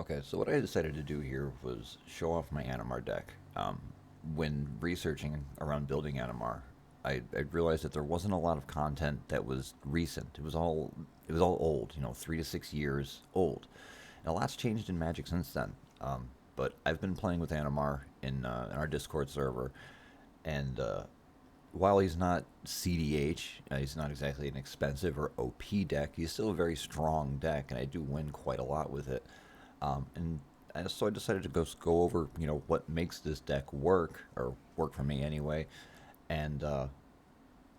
Okay, so what I decided to do here was show off my Animar deck. When researching around building Animar, I realized that there wasn't a lot of content that was recent. It was all old, 3 to 6 years old. And a lot's changed in Magic since then. But I've been playing with Animar in our Discord server, and while he's not CDH, he's not exactly an expensive or OP deck. He's still a very strong deck, and I do win quite a lot with it. And so I decided to go over what makes this deck work or work for me anyway, and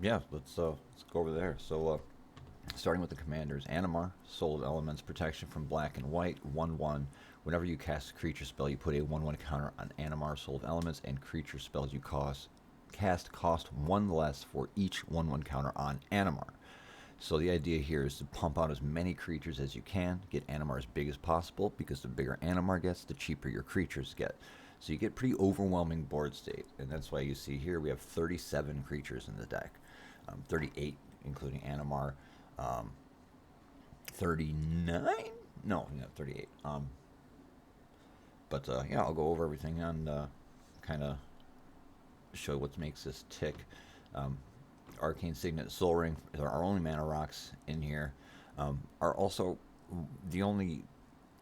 yeah, let's go over there. So starting with the commanders, Animar, Soul of Elements, protection from black and white, 1/1. Whenever you cast a creature spell, you put a 1/1 counter on Animar, Soul of Elements, and creature spells you cast cost one less for each 1/1 counter on Animar. So the idea here is to pump out as many creatures as you can, get Animar as big as possible, because the bigger Animar gets, the cheaper your creatures get. So you get pretty overwhelming board state, and that's why you see here we have 37 creatures in the deck, 38 including Animar, 39? No, yeah, 38. But yeah, I'll go over everything and kind of show what makes this tick. Um, Arcane Signet, Soul Ring are our only mana rocks in here. Are also the only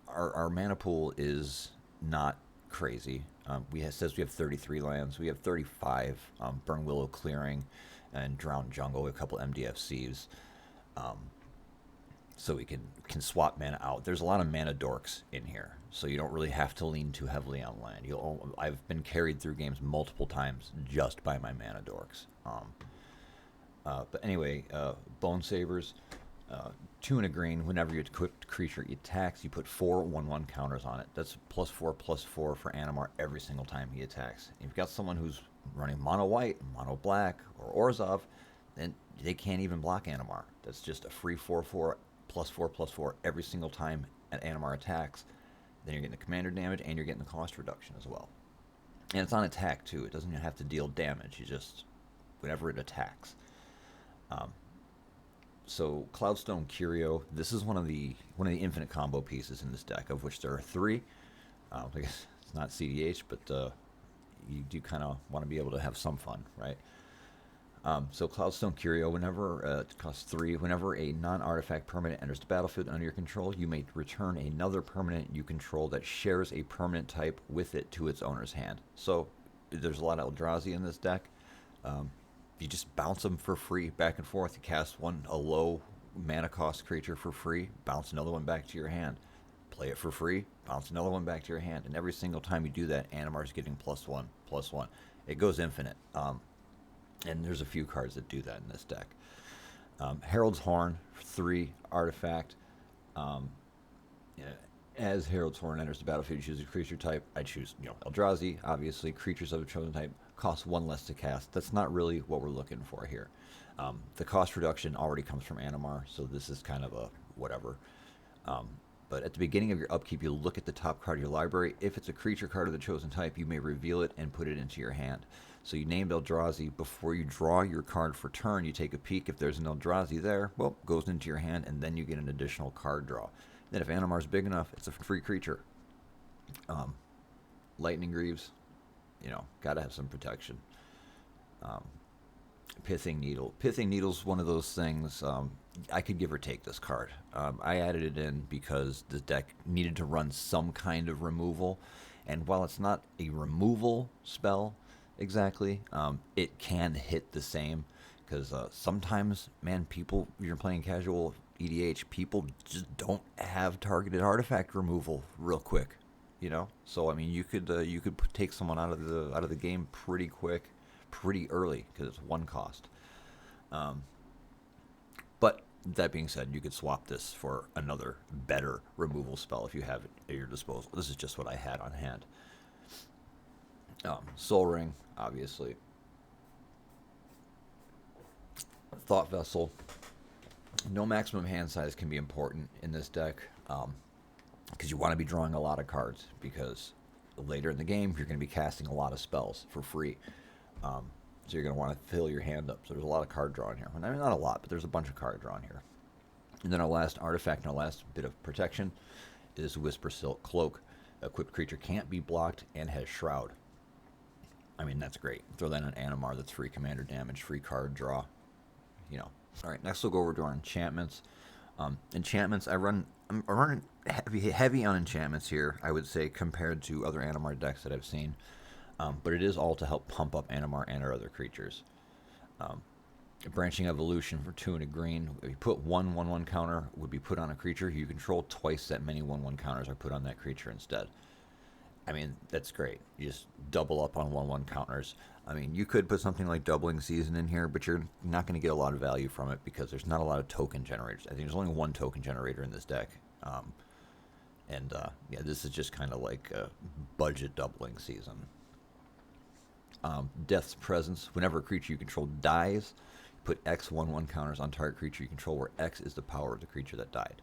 our mana pool is not crazy. Says we have 33 lands. We have 35 Burn Willow Clearing and Drowned Jungle. A couple MDFCs. Um, so we can swap mana out. There's a lot of mana dorks in here, so you don't really have to lean too heavily on land. I've been carried through games multiple times just by my mana dorks. But anyway, Bone Sabers, 2 and a green. Whenever your equipped creature attacks, you put 4/1/1 counters on it. That's +4/+4 for Animar every single time he attacks. If you've got someone who's running mono white, mono black, or Orzhov, then they can't even block Animar. That's just a free 4/4 +4/+4 every single time an Animar attacks. Then you're getting the commander damage and you're getting the cost reduction as well. And it's on attack too. It doesn't even have to deal damage. You just whenever it attacks. Um, so Cloudstone Curio, this is one of the infinite combo pieces in this deck, of which there are three. I guess it's not CDH, but you do kind of want to be able to have some fun, right? So Cloudstone Curio, whenever it costs 3, whenever a non-artifact permanent enters the battlefield under your control, you may return another permanent you control that shares a permanent type with it to its owner's hand. So there's a lot of Eldrazi in this deck. You just bounce them for free back and forth. You cast a low mana cost creature for free, bounce another one back to your hand. Play it for free, bounce another one back to your hand. And every single time you do that, Animar's getting +1/+1. It goes infinite. And there's a few cards that do that in this deck. Herald's Horn, 3 artifact. Um, yeah, as Herald's Horn enters the battlefield, you choose a creature type. I choose, Eldrazi, obviously. Creatures of a chosen type cost 1 less to cast. That's not really what we're looking for here. The cost reduction already comes from Animar, so this is kind of a whatever. But at the beginning of your upkeep, you look at the top card of your library. If it's a creature card of the chosen type, you may reveal it and put it into your hand. So you named Eldrazi. Before you draw your card for turn, you take a peek. If there's an Eldrazi there, well, it goes into your hand, and then you get an additional card draw. Then if Animar's big enough, it's a free creature. Lightning Greaves, gotta have some protection. Um, Pithing Needle. Pithing Needle's one of those things. I could give or take this card. I added it in because the deck needed to run some kind of removal, and while it's not a removal spell exactly, it can hit the same. Because sometimes, man, you're playing casual EDH, people just don't have targeted artifact removal real quick. So I mean, you could take someone out of the game pretty quick, pretty early, because it's 1 cost. But that being said, you could swap this for another better removal spell if you have it at your disposal. This is just what I had on hand. Soul Ring, obviously. Thought Vessel. No maximum hand size can be important in this deck, because you want to be drawing a lot of cards, because later in the game you're going to be casting a lot of spells for free. So you're going to want to fill your hand up. So there's a lot of card drawing here. I mean, not a lot, but there's a bunch of card drawing here. And then our last artifact and our last bit of protection is Whisper Silk Cloak. Equipped creature can't be blocked and has Shroud. I mean, that's great. Throw that on Animar. That's free commander damage, free card draw. You know. All right, next we'll go over to our enchantments. Enchantments, I'm running heavy on enchantments here, I would say, compared to other Animar decks that I've seen. But it is all to help pump up Animar and our other creatures. Branching Evolution for 2 and a green. If you put 1/1/1 counter would be put on a creature you control, twice that many 1/1 counters are put on that creature instead. I mean, that's great. You just double up on 1/1 counters. I mean, you could put something like Doubling Season in here, but you're not going to get a lot of value from it because there's not a lot of token generators. I think there's only one token generator in this deck. Yeah, this is just kind of like a budget Doubling Season. Death's Presence. Whenever a creature you control dies, put X 1/1 counters on target creature you control, where X is the power of the creature that died.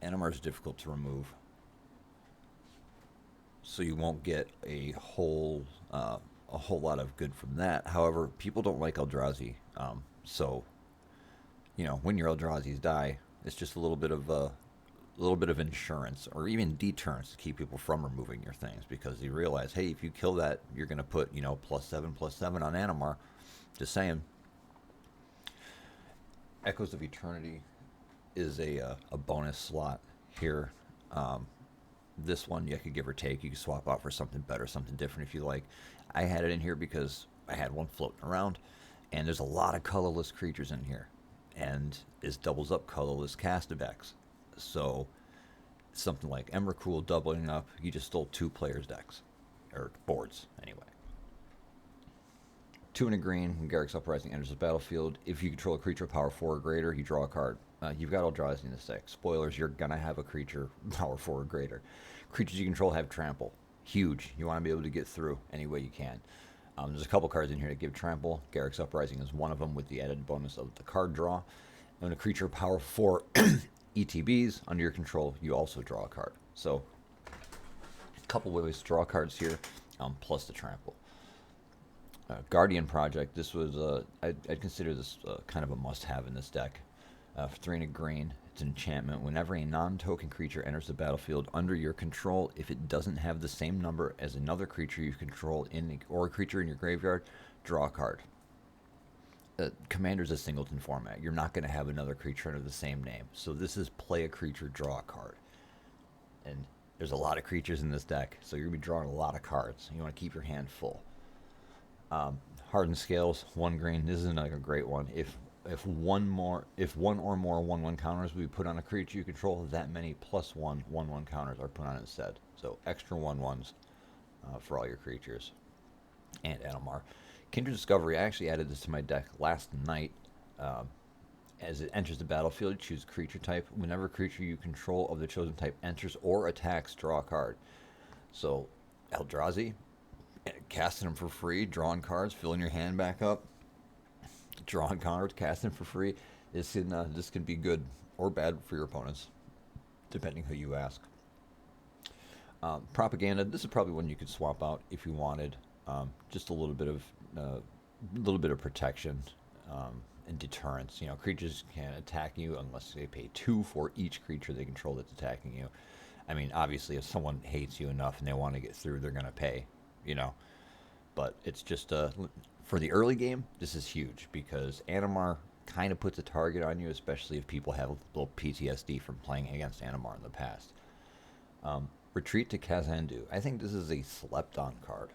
Animar is difficult to remove, so you won't get a whole lot of good from that. However, people don't like Eldrazi, so when your Eldrazi's die, it's just a little bit of insurance or even deterrence to keep people from removing your things, because you realize, hey, if you kill that, you're going to put +7/+7 on Animar. Just saying. Echoes of Eternity is a bonus slot here. This one you could give or take. You can swap out for something better, something different if you like. I had it in here because I had one floating around, and there's a lot of colorless creatures in here, and this doubles up colorless Castevex. So something like Emrakul doubling up, you just stole 2 players' decks, or boards anyway. 2 and a green, when Garruk's Uprising enters the battlefield, if you control a creature power 4 or greater, you draw a card. You've got Eldrazi in this deck. Spoilers, you're going to have a creature power 4 or greater. Creatures you control have trample. Huge. You want to be able to get through any way you can. There's a couple cards in here that give trample. Garruk's Uprising is one of them with the added bonus of the card draw. And when a creature power 4 ETBs under your control, you also draw a card. So, a couple ways to draw cards here, plus the trample. Guardian Project, this was, I'd consider this kind of a must-have in this deck. For 3 and a green, it's an enchantment. Whenever a non-token creature enters the battlefield under your control, if it doesn't have the same number as another creature you control or a creature in your graveyard, draw a card. Commander's a singleton format. You're not going to have another creature under the same name. So this is play a creature, draw a card. And there's a lot of creatures in this deck, so you're going to be drawing a lot of cards. You want to keep your hand full. Hardened Scales, 1 green. This isn't like a great one. If one or more 1/1 counters we put on a creature you control, that many +1 1/1 counters are put on instead. So extra 1/1s for all your creatures. And Animar. Kindred Discovery, I actually added this to my deck last night. As it enters the battlefield, choose creature type. Whenever a creature you control of the chosen type enters or attacks, draw a card. So Eldrazi, casting them for free, drawing cards, filling your hand back up, drawing cards, casting for free. This can be good or bad for your opponents, depending who you ask. Propaganda. This is probably one you could swap out if you wanted. Just a little bit of protection and deterrence. Creatures can't attack you unless they pay 2 for each creature they control that's attacking you. I mean, obviously, if someone hates you enough and they want to get through, they're going to pay. But it's just for the early game, this is huge because Animar kind of puts a target on you, especially if people have a little PTSD from playing against Animar in the past. Retreat to Kazandu. I think this is a slept-on card.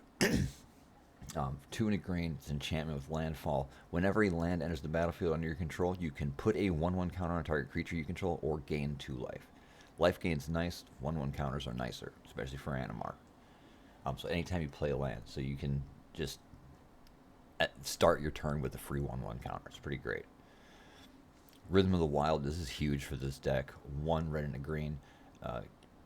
2 and a green, it's enchantment with landfall. Whenever a land enters the battlefield under your control, you can put a 1/1 counter on a target creature you control or gain 2 life. Life gain's nice, 1/1 counters are nicer, especially for Animar. So anytime you play a land, so you can just start your turn with a free 1/1 counter. It's pretty great. Rhythm of the Wild, this is huge for this deck. 1 red and a green.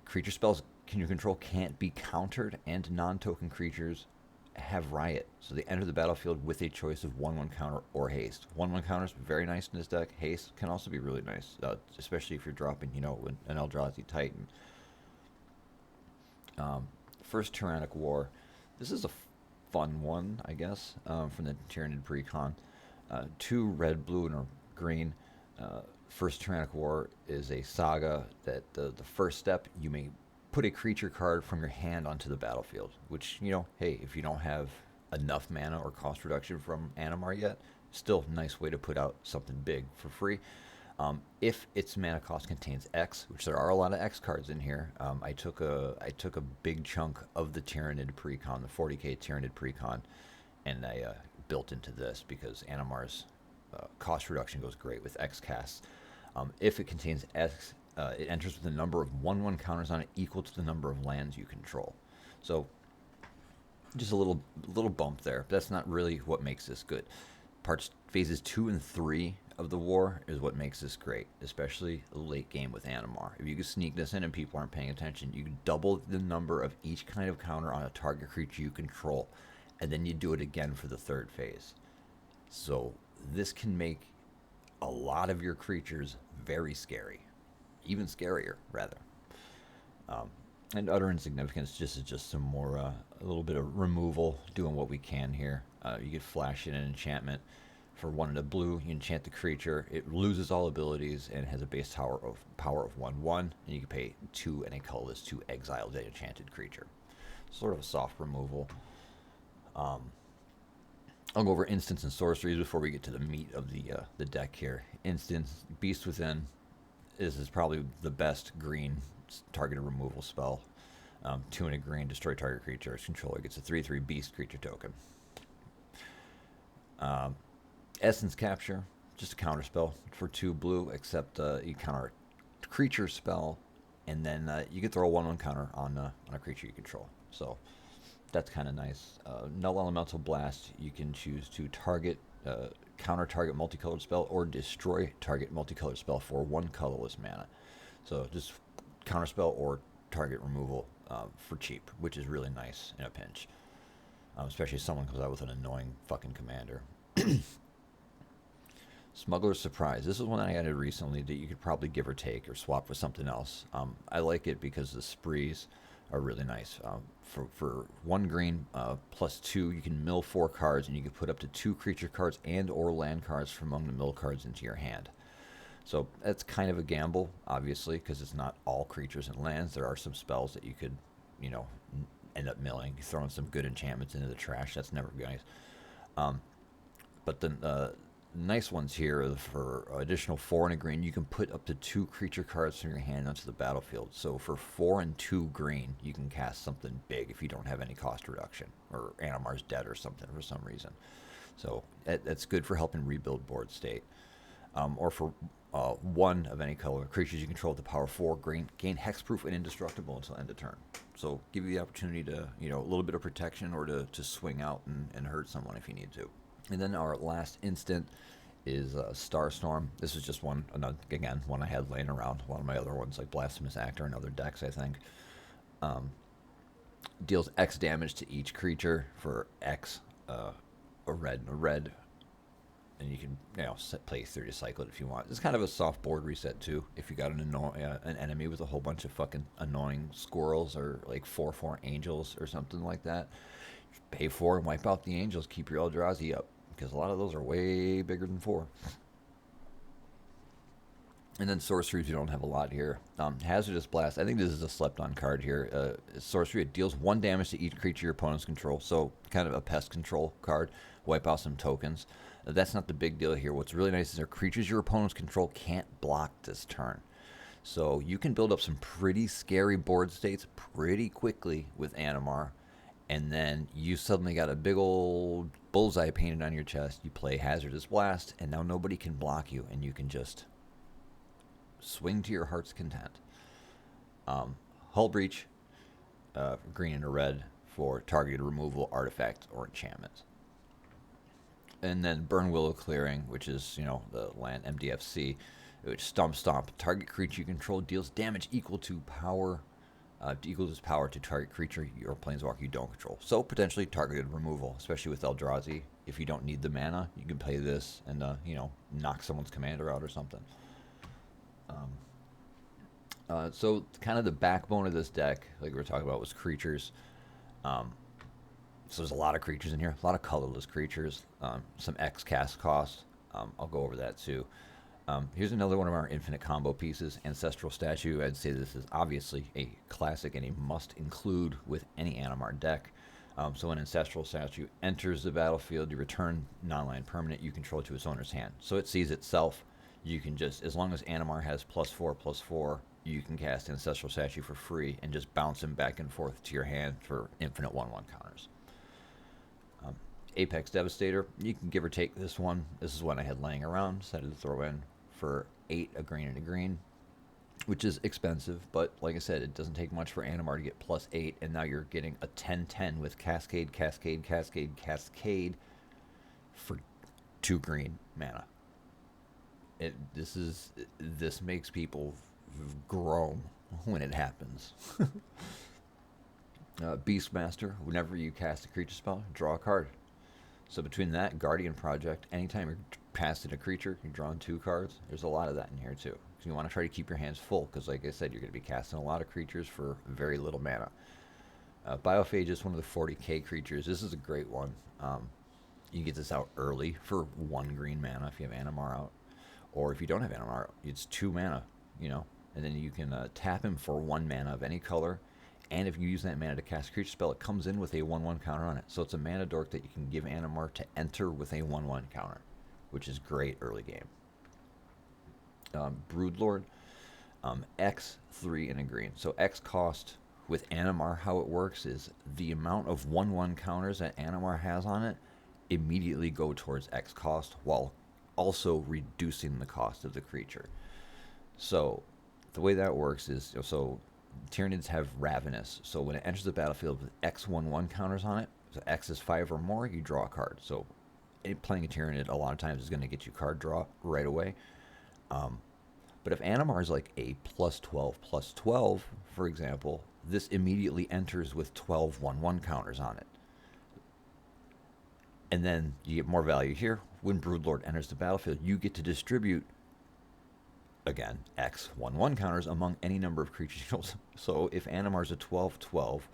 Creature spells you control can't be countered, and non-token creatures have Riot. So they enter the battlefield with a choice of 1/1 counter or haste. 1/1 counters, very nice in this deck. Haste can also be really nice, especially if you're dropping, an Eldrazi Titan. First Tyrannic War. This is a fun one, I guess, from the Tyranid Precon. 2 red, blue, and a green. First Tyrannic War is a saga that the first step, you may put a creature card from your hand onto the battlefield, which, hey, if you don't have enough mana or cost reduction from Animar yet, still a nice way to put out something big for free. If its mana cost contains X, which there are a lot of X cards in here, I took a big chunk of the Tyranid Precon, the 40k Tyranid Precon, and I built into this because Animar's cost reduction goes great with X casts. If it contains X, it enters with a number of 1/1 counters on it equal to the number of lands you control. So just a little bump there. But that's not really what makes this good. Phases 2 and 3 of the war is what makes this great, especially late game with Animar. If you can sneak this in and people aren't paying attention, you can double the number of each kind of counter on a target creature you control, and then you do it again for the third phase. So this can make a lot of your creatures very scary, even scarier rather. And utter insignificance just is just some more a little bit of removal, doing what we can here. You could flash in an enchantment for 1 and a blue. You enchant the creature, it loses all abilities and has a base power of 1/1, and you can pay 2 and a colorless to exile the enchanted creature. Sort of a soft removal. I'll go over instants and sorceries before we get to the meat of the deck here. Instants, Beast Within. This is probably the best green targeted removal spell. 2 and a green, destroy target creature. Its controller gets a 3/3 beast creature token. Essence Capture, just a counter spell for 2 blue, except you counter a creature spell, and then you can throw a 1/1 counter on a creature you control. So that's kind of nice. Null Elemental Blast, you can choose to target, counter target multicolored spell or destroy target multicolored spell for 1 colorless mana. So just counter spell or target removal for cheap, which is really nice in a pinch. Especially if someone comes out with an annoying fucking commander. Smuggler's Surprise. This is one I added recently that you could probably give or take or swap with something else. I like it because the sprees are really nice. For 1 green plus 2, you can mill 4 cards, and you can put up to 2 creature cards and or land cards from among the mill cards into your hand. So that's kind of a gamble, obviously, because it's not all creatures and lands. There are some spells that you could, end up milling, throwing some good enchantments into the trash. That's never nice. But the nice ones here for additional 4 and a green, you can put up to 2 creature cards from your hand onto the battlefield. So for 4 and 2 green, you can cast something big if you don't have any cost reduction, or Animar's dead or something for some reason. So that's good for helping rebuild board state. Or for 1 of any color, creatures you control with the power 4 green gain hexproof and indestructible until end of turn. So give you the opportunity to, a little bit of protection, or to swing out and hurt someone if you need to. And then our last instant is Starstorm. This is just one I had laying around. One of my other ones, like Blasphemous Actor and other decks, I think. Deals X damage to each creature for X, a red. And you can, play through to cycle it if you want. It's kind of a soft board reset too. If you got an enemy with a whole bunch of fucking annoying squirrels, or like 4/4 angels or something like that, pay 4 and wipe out the angels. Keep your Eldrazi up, because a lot of those are way bigger than 4. And then sorceries, we don't have a lot here. Hazardous Blast, I think this is a slept on card here. Sorcery, it deals 1 damage to each creature your opponents control. So kind of a pest control card. Wipe out some tokens. That's not the big deal here. What's really nice is our creatures your opponents control can't block this turn. So you can build up some pretty scary board states pretty quickly with Animar. And then you suddenly got a big old bullseye painted on your chest. You play Hazardous Blast, and now nobody can block you, and you can just swing to your heart's content. Hull Breach, green and a red for targeted removal, artifact, or enchantment. And then Burn Willow Clearing, which is, the land MDFC, which Stomp. Target creature you control deals damage equal to power to target creature or planeswalker you don't control. So potentially targeted removal, especially with Eldrazi. If you don't need the mana, you can play this and knock someone's commander out or something. So kind of the backbone of this deck, like we were talking about, was creatures. So there's a lot of creatures in here, a lot of colorless creatures, some X cast costs. I'll go over that too. Here's another one of our infinite combo pieces, Ancestral Statue. I'd say this is obviously a classic and a must include with any Animar deck. So when Ancestral Statue enters the battlefield, you return non-land permanent you control to its owner's hand. So it sees itself. You can just, as long as Animar has +4/+4, you can cast Ancestral Statue for free and just bounce him back and forth to your hand for infinite 1/1 counters. Apex Devastator, you can give or take this one. This is one I had laying around, decided to throw in for 8, a green and a green, which is expensive, but like I said, it doesn't take much for Animar to get +8, and now you're getting a 10/10 with Cascade, Cascade, Cascade, Cascade for 2 green mana. This makes people groan when it happens. Beastmaster, whenever you cast a creature spell, draw a card. So between that, Guardian Project, anytime you're casting a creature, you're drawing 2 cards. There's a lot of that in here too. So you want to try to keep your hands full, because like I said, you're going to be casting a lot of creatures for very little mana. Biophage is one of the 40k creatures. This is a great one. You can get this out early for 1 green mana if you have Animar out. Or if you don't have Animar out, it's 2 mana, and then you can tap him for 1 mana of any color. And if you use that mana to cast a creature spell, it comes in with a 1/1 counter on it. So it's a mana dork that you can give Animar to enter with a 1/1 counter, which is great early game. Broodlord, X, 3 and a green. So X cost with Animar, how it works is the amount of 1/1 counters that Animar has on it immediately go towards X cost, while also reducing the cost of the creature. So the way that works is, so Tyranids have Ravenous, so when it enters the battlefield with X 1/1 counters on it, so X is 5 or more, you draw a card. So playing a Tyranid a lot of times is going to get you card draw right away. But if Animar is like a +12/+12, for example, this immediately enters with 12 1/1 counters on it. And then you get more value here. When Broodlord enters the battlefield, you get to distribute, again, X 1/1 counters among any number of creatures. So if Animar's a 12/12,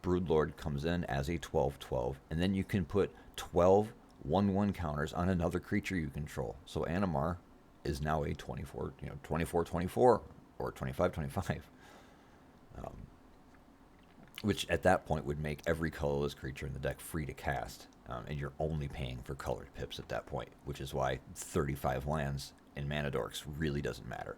Broodlord comes in as a 12/12, and then you can put 12 1/1 counters on another creature you control. So Animar is now a 24/24, or 25/25, which at that point would make every colorless creature in the deck free to cast, and you're only paying for colored pips at that point, which is why 35 lands in Mana Dorks really doesn't matter.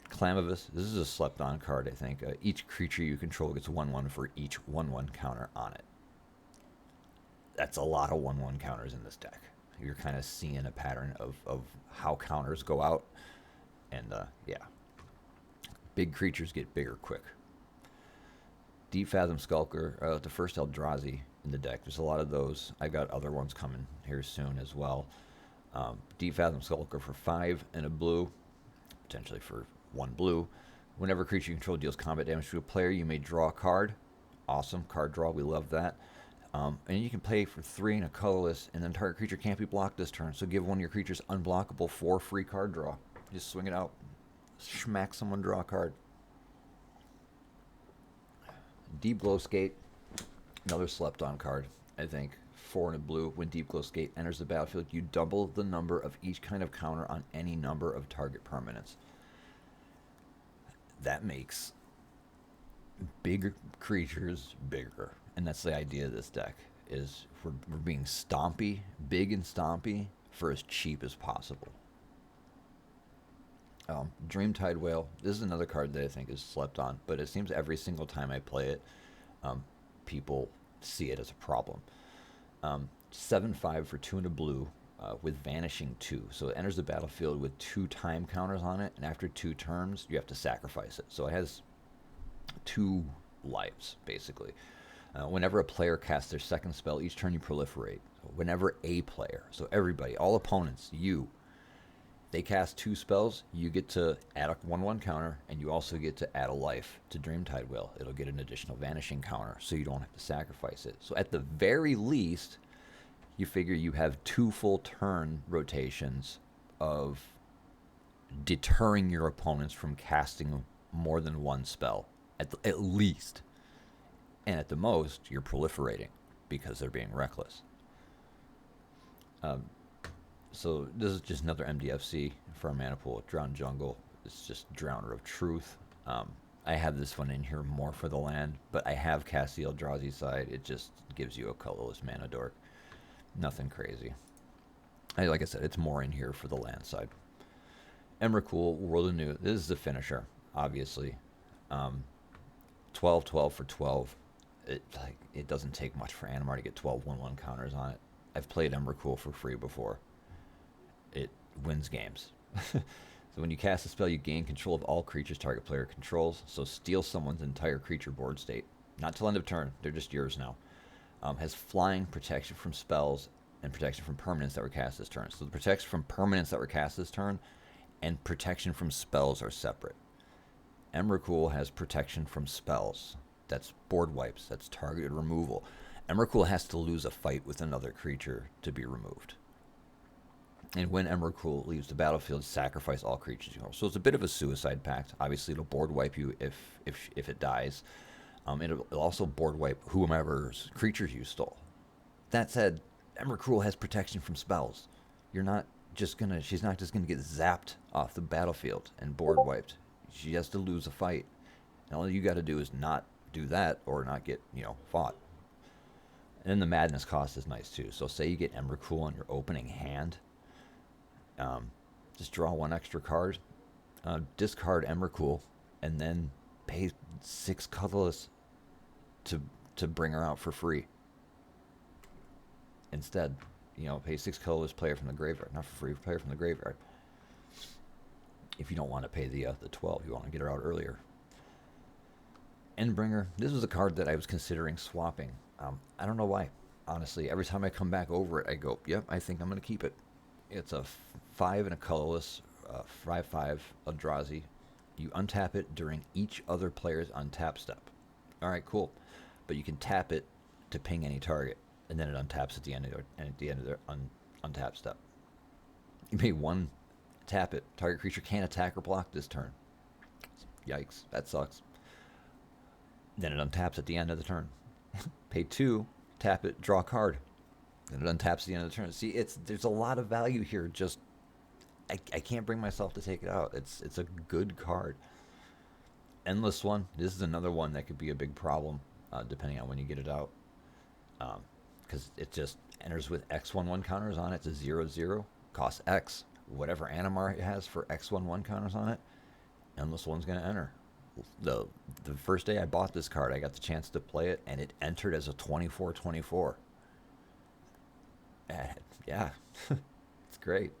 Clamavus, this is a slept-on card, I think. Each creature you control gets 1/1 for each 1/1 counter on it. That's a lot of 1/1 counters in this deck. You're kind of seeing a pattern of how counters go out, and yeah. Big creatures get bigger quick. Deep Fathom Skulker, the first Eldrazi in the deck. There's a lot of those. I got other ones coming here soon as well. Deep Fathom Skulker for 5 and a blue, potentially for 1 blue. Whenever a creature you control deals combat damage to a player, you may draw a card. Awesome card draw. We love that. And you can play for 3 and a colorless, and then target creature can't be blocked this turn. So give one of your creatures unblockable for free card draw. Just swing it out. Smack someone, draw a card. Deep Glow Skate, another slept-on card, I think. 4 and a blue. When Deep Glow Skate enters the battlefield, you double the number of each kind of counter on any number of target permanents. That makes bigger creatures bigger, and that's the idea of this deck. Is we're being stompy, big and stompy, for as cheap as possible. Dreamtide Whale. This is another card that I think is slept on, but it seems every single time I play it, people see it as a problem. 7/5 for 2 and a blue, with Vanishing 2. So it enters the battlefield with 2 time counters on it, and after 2 turns, you have to sacrifice it. So it has 2 lives, basically. Whenever a player casts their second spell, each turn you proliferate. So whenever a player, so everybody, all opponents, they cast 2 spells, you get to add a 1/1 counter, and you also get to add a life to Dreamtide Whale. It'll get an additional Vanishing counter, so you don't have to sacrifice it. So at the very least, you figure you have 2 full turn rotations of deterring your opponents from casting more than 1 spell, at least. And at the most, you're proliferating because they're being reckless. So this is just another MDFC for our mana pool. Drown Jungle. It's just Drowner of Truth. I have this one in here more for the land, but I have cast the Eldrazi side. It just gives you a colorless mana dork. Nothing crazy. Like I said, it's more in here for the land side. Emrakul, World of New. This is the finisher, obviously. 12 for 12. It doesn't take much for Animar to get 12 1/1 counters on it. I've played Emrakul for free before. It wins games. So when you cast a spell, you gain control of all creatures target player controls. So steal someone's entire creature board state. Not till end of turn. They're just yours now. Has flying, protection from spells, and protection from permanents that were cast this turn. So the protection from permanents that were cast this turn and protection from spells are separate. Emrakul has protection from spells. That's board wipes. That's targeted removal. Emrakul has to lose a fight with another creature to be removed. And when Emrakul leaves the battlefield, sacrifice all creatures you hold. So it's a bit of a suicide pact. Obviously, it'll board wipe you if it dies. It'll also board wipe whomever's creatures you stole. That said, Emrakul has protection from spells. She's not just gonna get zapped off the battlefield and board wiped. She has to lose a fight. And all you got to do is not do that or not get fought. And then the madness cost is nice too. So say you get Emrakul on your opening hand. Just draw one extra card, discard Emrakul, and then pay 6 colorless to bring her out for free. Instead, pay 6 colorless, player from the graveyard, not for free, player from the graveyard. If you don't want to pay the 12, you want to get her out earlier. Endbringer. This was a card that I was considering swapping. I don't know why. Honestly, every time I come back over it, I go, "Yep, I think I'm going to keep it." It's a 5 and a colorless, 5/5 Eldrazi. You untap it during each other player's untap step. All right, cool. But you can tap it to ping any target, and then it untaps at the end of their untap step. You pay 1, tap it. Target creature can't attack or block this turn. Yikes, that sucks. Then it untaps at the end of the turn. Pay 2, tap it, draw a card. And it untaps at the end of the turn. See, there's a lot of value here. Just I can't bring myself to take it out. It's a good card. Endless One. This is another one that could be a big problem, depending on when you get it out. Because it just enters with X/1/1 counters on it. It's a 0/0. Costs X. Whatever Animar it has for X/1/1 counters on it, Endless One's going to enter. The first day I bought this card, I got the chance to play it, and it entered as a 24/24. Yeah, it's great.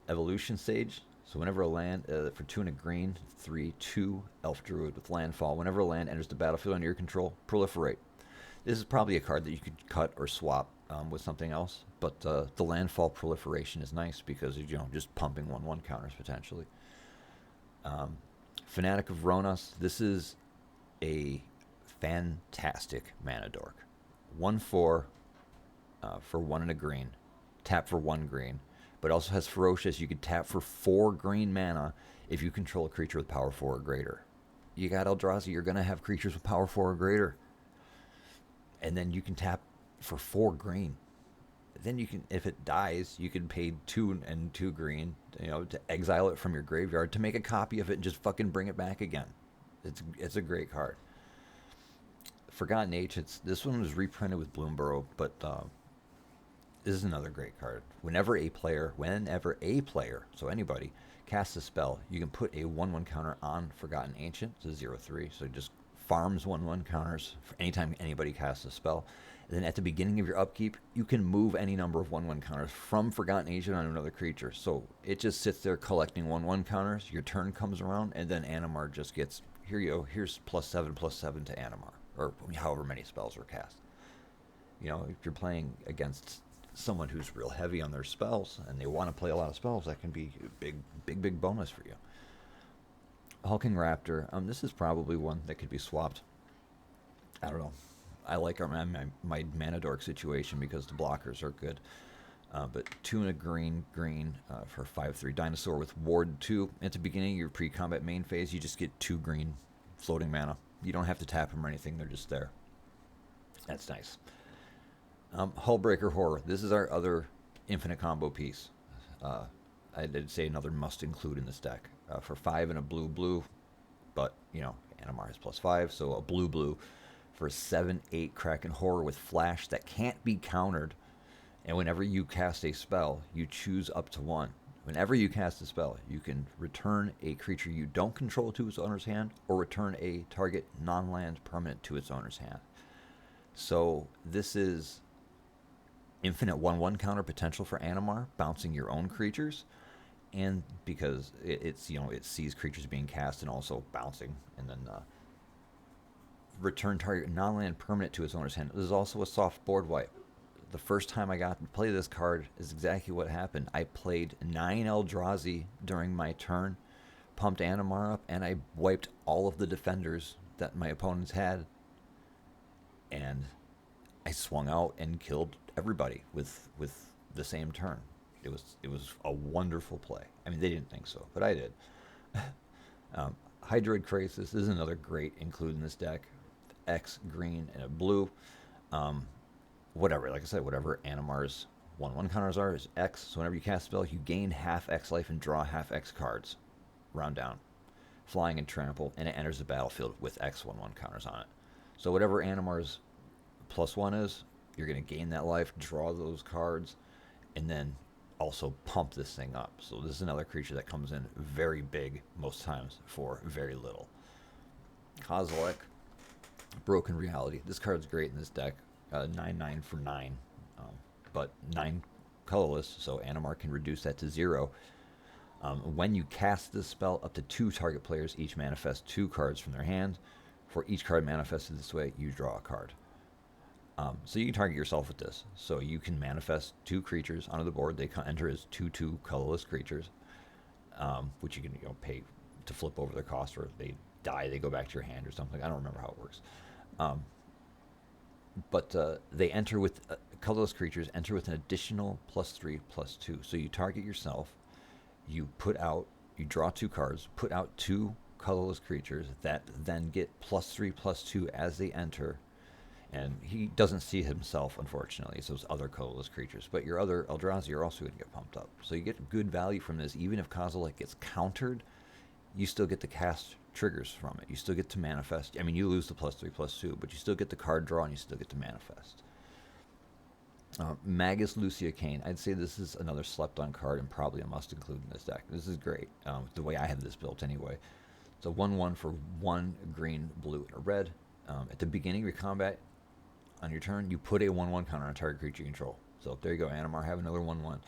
Evolution Sage. So whenever a land, for 2 and a green, 3/2 Elf Druid with landfall, whenever a land enters the battlefield under your control, proliferate. This is probably a card that you could cut or swap with something else, but the landfall proliferation is nice because just pumping 1/1 counters potentially. Fanatic of Ronas. This is a fantastic mana dork. 1/4 for 1 and a green. Tap for 1 green. But also has Ferocious. You could tap for 4 green mana if you control a creature with power 4 or greater. You got Eldrazi, you're going to have creatures with power 4 or greater. And then you can tap for 4 green. Then you can, if it dies, you can pay 2 and 2 green, to exile it from your graveyard to make a copy of it and just fucking bring it back again. It's a great card. Forgotten Age. This one was reprinted with Bloomburrow, but this is another great card. Whenever a player, so anybody, casts a spell, you can put a 1/1 counter on Forgotten Ancient. It's a 0/3, so it just farms 1/1 counters for anytime anybody casts a spell. And then at the beginning of your upkeep, you can move any number of 1/1 counters from Forgotten Ancient on another creature. So it just sits there collecting 1/1 counters. Your turn comes around, and then Animar just gets, here you go, here's +7/+7 to Animar, or however many spells are cast. If you're playing against someone who's real heavy on their spells and they want to play a lot of spells, that can be a big bonus for you. Hulking Raptor. This is probably one that could be swapped. I don't know. I like my mana dork situation because the blockers are good. But 2 and a green for 5/3 dinosaur with Ward 2. At the beginning of your pre-combat main phase, you just get 2 green floating mana. You don't have to tap them or anything. They're just there. That's nice. Hullbreaker Horror. This is our other infinite combo piece. Uh, I'd say another must include in this deck. For 5 and a blue, but, Animar has +5, so a blue for 7/8 Kraken Horror with Flash that can't be countered. And whenever you cast a spell, you choose up to one. Whenever you cast a spell, you can return a creature you don't control to its owner's hand, or return a target non-land permanent to its owner's hand. So this is infinite 1/1 counter potential for Animar, bouncing your own creatures, and because it sees creatures being cast and also bouncing, and then return target non-land permanent to its owner's hand. This is also a soft board wipe. The first time I got to play this card is exactly what happened. I played 9 Eldrazi during my turn, pumped Animar up, and I wiped all of the defenders that my opponents had, and I swung out and killed everybody with the same turn. It was a wonderful play. I mean, they didn't think so, but I did. Hydroid Krasis is another great include in this deck. X green and a blue. Whatever, like I said, whatever Animar's 1/1 counters are is X. So whenever you cast a spell, you gain half X life and draw half X cards. Round down. Flying and trample, and it enters the battlefield with X 1/1 counters on it. So whatever Animar's +1 is, you're going to gain that life, draw those cards, and then also pump this thing up. So this is another creature that comes in very big most times for very little. Kozilek, Broken Reality. This card's great in this deck. 9/9 for 9, but 9 colorless, so Animar can reduce that to 0. When you cast this spell, up to 2 target players each manifest 2 cards from their hand. For each card manifested this way, you draw a card. So you can target yourself with this. So you can manifest 2 creatures onto the board. They enter as 2/2 colorless creatures, which you can pay to flip over their cost, or if they die, they go back to your hand or something. I don't remember how it works. But they enter with colorless creatures enter with an additional +3/+2. So you target yourself, you draw 2 cards, put out 2 colorless creatures that then get +3/+2 as they enter. And he doesn't see himself, unfortunately. It's those other colorless creatures. But your other Eldrazi are also going to get pumped up. So you get good value from this. Even if Kozilek gets countered, you still get the cast triggers from it. You still get to manifest. I mean, you lose the +3/+2, but you still get the card draw and you still get to manifest. Magus Lucia Kane. I'd say this is another slept-on card and probably a must-include in this deck. This is great, the way I have this built anyway. It's a 1/1 for 1 green, blue, and a red. At the beginning of your combat, on your turn, you put a 1/1 counter on a target creature you control. So there you go, Animar, have another 1/1.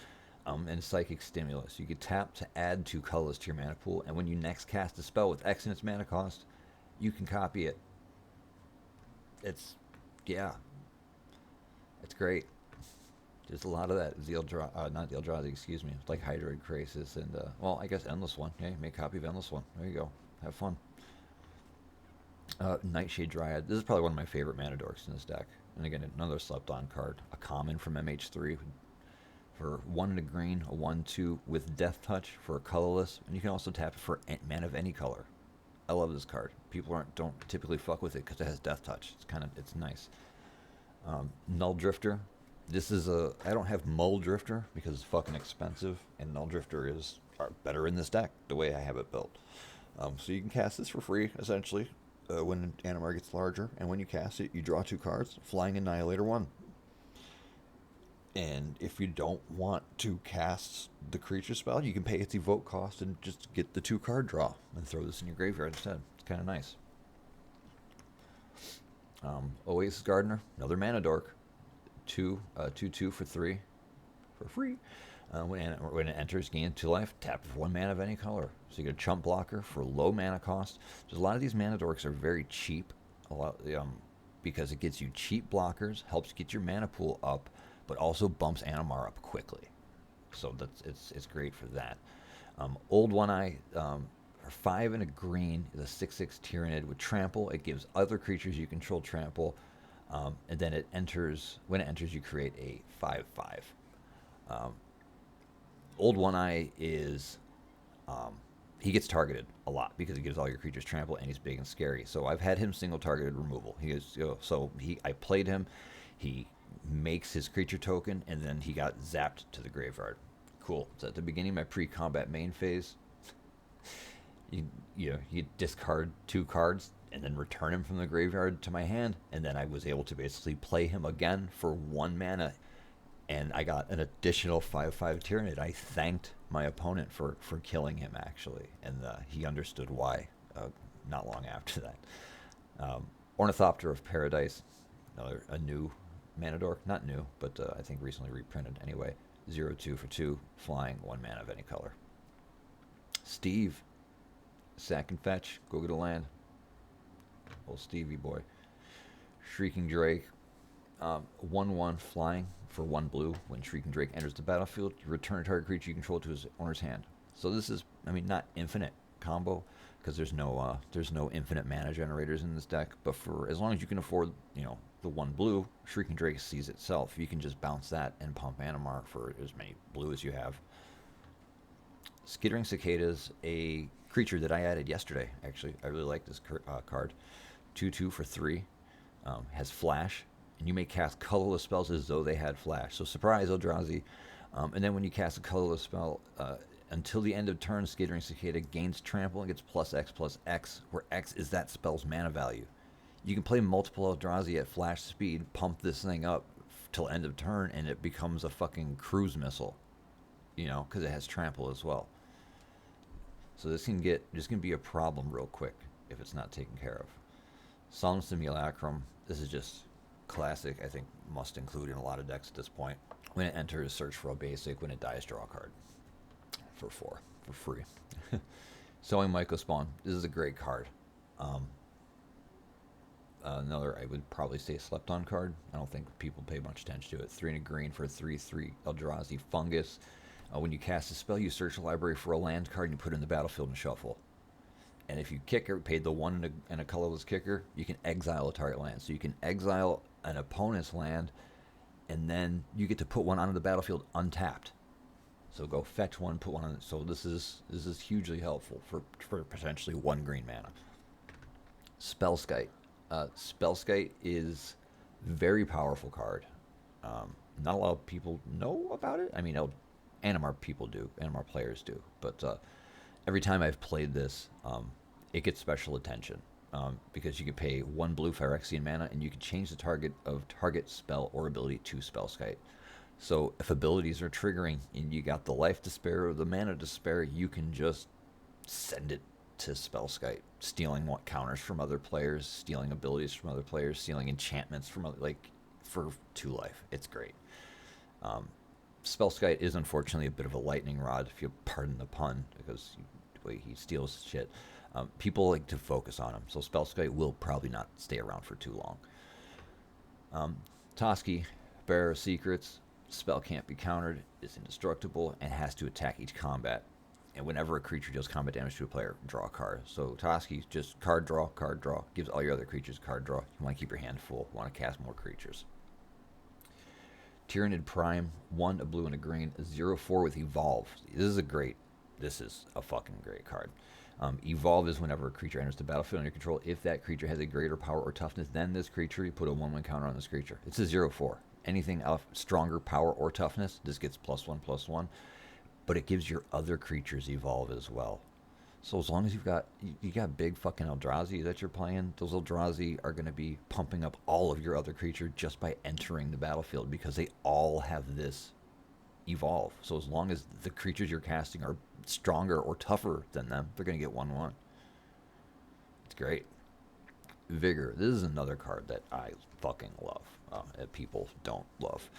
And Psychic Stimulus. You can tap to add 2 colors to your mana pool, and when you next cast a spell with X in its mana cost, you can copy it. It's great. There's a lot of that. Not the Eldrazi, excuse me. It's like Hydroid Krasis and, I guess Endless One. Yeah, make a copy of Endless One. There you go. Have fun. Nightshade Dryad. This is probably one of my favorite mana dorks in this deck. And again, another slept-on card. A common from MH3 for 1 and a green, a 1/2 with Death Touch for a colorless. And you can also tap it for mana of any color. I love this card. People don't typically fuck with it because it has Death Touch. It's nice. Null Drifter. This is I don't have Mull Drifter because it's fucking expensive, and Null Drifter is better in this deck the way I have it built. So you can cast this for free essentially when Animar gets larger, and when you cast it, you draw 2 cards. Flying Annihilator 1. And if you don't want to cast the creature spell, you can pay its evoke cost and just get the 2 card draw and throw this in your graveyard instead. It's kind of nice. Oasis Gardener, another mana dork. 2/2 for 3 for free. When it enters, gain 2 life, tap for 1 mana of any color. So you get a chump blocker for low mana cost. Just a lot of these mana dorks are very cheap, because it gets you cheap blockers, helps get your mana pool up, but also bumps Animar up quickly. So it's great for that. Old One Eye, for 5 and a green, is a 6/6 Tyrannid with trample. It gives other creatures you control trample. And then when it enters, you create a 5/5. Old One Eye is, he gets targeted a lot because he gives all your creatures trample, and he's big and scary. So I've had him single targeted removal. I played him. He makes his creature token, and then he got zapped to the graveyard. Cool. So at the beginning of my pre-combat main phase, you discard 2 cards and then return him from the graveyard to my hand, and then I was able to basically play him again for 1 mana, and I got an additional 5/5 Tyrannid. I thanked my opponent for killing him, actually, and he understood why not long after that. Ornithopter of Paradise, a new mana dork. Not new, but I think recently reprinted anyway. 0/2 for 2, flying, 1 mana of any color. Steve, sack and fetch, go get a land. Old Stevie boy. Shrieking Drake, 1/1 flying for 1 blue. When Shrieking Drake enters the battlefield, you return a target creature you control to his owner's hand. So this is, not infinite combo, because there's no infinite mana generators in this deck. But for as long as you can afford, the 1 blue, Shrieking Drake sees itself. You can just bounce that and pump Animar for as many blue as you have. Skittering Cicadas, a creature that I added yesterday. Actually, I really like this card. 2/2 for 3, has flash, and you may cast colorless spells as though they had flash. So surprise, Eldrazi. And then when you cast a colorless spell, until the end of turn, Skittering Cicada gains trample and gets +X/+X, where X is that spell's mana value. You can play multiple Eldrazi at flash speed, pump this thing up till end of turn, and it becomes a fucking cruise missile. Because it has trample as well. So this can be a problem real quick if it's not taken care of. Solemn Simulacrum, this is just classic, I think must include in a lot of decks at this point. When it enters, search for a basic. When it dies, draw a card. For 4, for free. Sowing Mycospawn, this is a great card. Another, I would probably say, slept on card. I don't think people pay much attention to it. 3 and a green for a 3/3 Eldrazi Fungus. When you cast a spell, you search the library for a land card and you put it in the battlefield and shuffle. And if you kicker, paid the 1 and a colorless kicker, you can exile a target land. So you can exile an opponent's land, and then you get to put one onto the battlefield untapped. So go fetch 1, put 1 on. So this is hugely helpful for potentially 1 green mana. Spellskite. Spellskite is very powerful card. Not a lot of people know about it. Animar people do. Animar players do. But every time I've played this, it gets special attention. Because you can pay 1 blue Phyrexian mana, and you can change the target spell or ability to Spellskite. So if abilities are triggering and you got the life to spare or the mana to spare, you can just send it to Spellskite, stealing counters from other players, stealing abilities from other players, stealing enchantments from for 2 life. It's great. Spellskite is unfortunately a bit of a lightning rod, if you pardon the pun, because the way he steals shit. People like to focus on him, so Spellskite will probably not stay around for too long. Toski, Bearer of Secrets. Spell can't be countered, is indestructible, and has to attack each combat. And whenever a creature deals combat damage to a player, draw a card. So Toski, just card draw, gives all your other creatures card draw. You want to keep your hand full, you want to cast more creatures. Tyrannid Prime, 1, a blue and a green, 0/4 with Evolve. This is a fucking great card. Evolve is whenever a creature enters the battlefield under your control. If that creature has a greater power or toughness than this creature, you put a 1/1 counter on this creature. It's a 0/4. Anything of stronger power or toughness, this gets +1/+1. But it gives your other creatures Evolve as well. So as long as you got big fucking Eldrazi that you're playing, those Eldrazi are going to be pumping up all of your other creatures just by entering the battlefield, because they all have this Evolve. So as long as the creatures you're casting are stronger or tougher than them, they're going to get 1/1. It's great. Vigor. This is another card that I fucking love, that people don't love.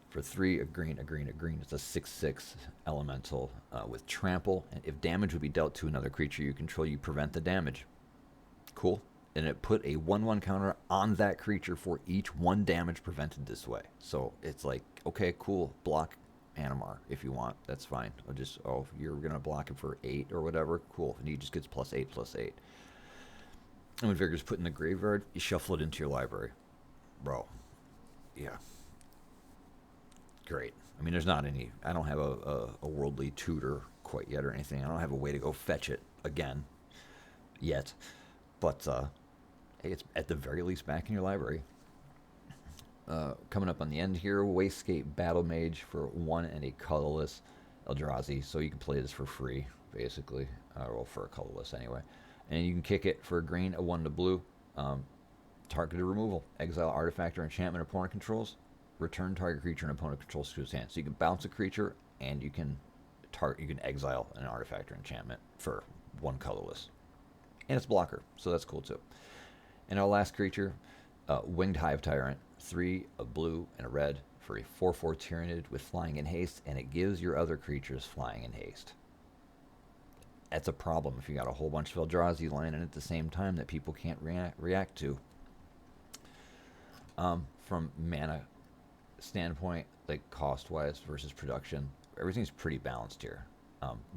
For 3, a green. It's a 6/6 elemental with trample. And if damage would be dealt to another creature you control, you prevent the damage. Cool. And it put a 1/1 counter on that creature for each 1 damage prevented this way. So it's like, okay, cool. Block Animar if you want. That's fine. You're going to block it for 8 or whatever. Cool. And he just gets +8/+8. And when Vigor's put in the graveyard, you shuffle it into your library. Bro. Yeah. Great. There's not any. I don't have a worldly tutor quite yet or anything. I don't have a way to go fetch it again yet. But hey, it's at the very least back in your library. Coming up on the end here, Wastegate Battle Mage for 1 and a colorless Eldrazi. So you can play this for free, basically. Well, for a colorless anyway. And you can kick it for a green, a 1 to blue. Targeted removal. Exile artifact or enchantment opponent controls. Return target creature and opponent controls to his hand. So you can bounce a creature and you can exile an artifact or enchantment for 1 colorless. And it's blocker, so that's cool too. And our last creature, Winged Hive Tyrant. 3, a blue, and a red for a 4/4 Tyrannid with flying and haste, and it gives your other creatures flying and haste. That's a problem if you got a whole bunch of Eldrazi landing at the same time that people can't react to. From mana standpoint, like cost-wise versus production, everything's pretty balanced here.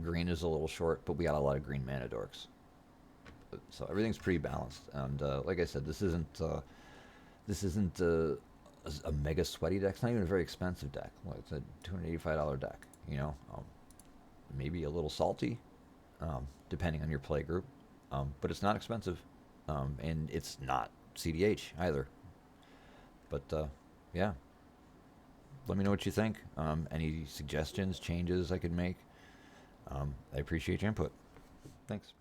Green is a little short, but we got a lot of green mana dorks. So everything's pretty balanced. And like I said, this isn't a mega sweaty deck. It's not even a very expensive deck. Well, it's a $285 deck. You know, maybe a little salty, depending on your play group, but it's not expensive, and it's not CDH either. But yeah, let me know what you think. Any suggestions, changes I could make. I appreciate your input. Thanks.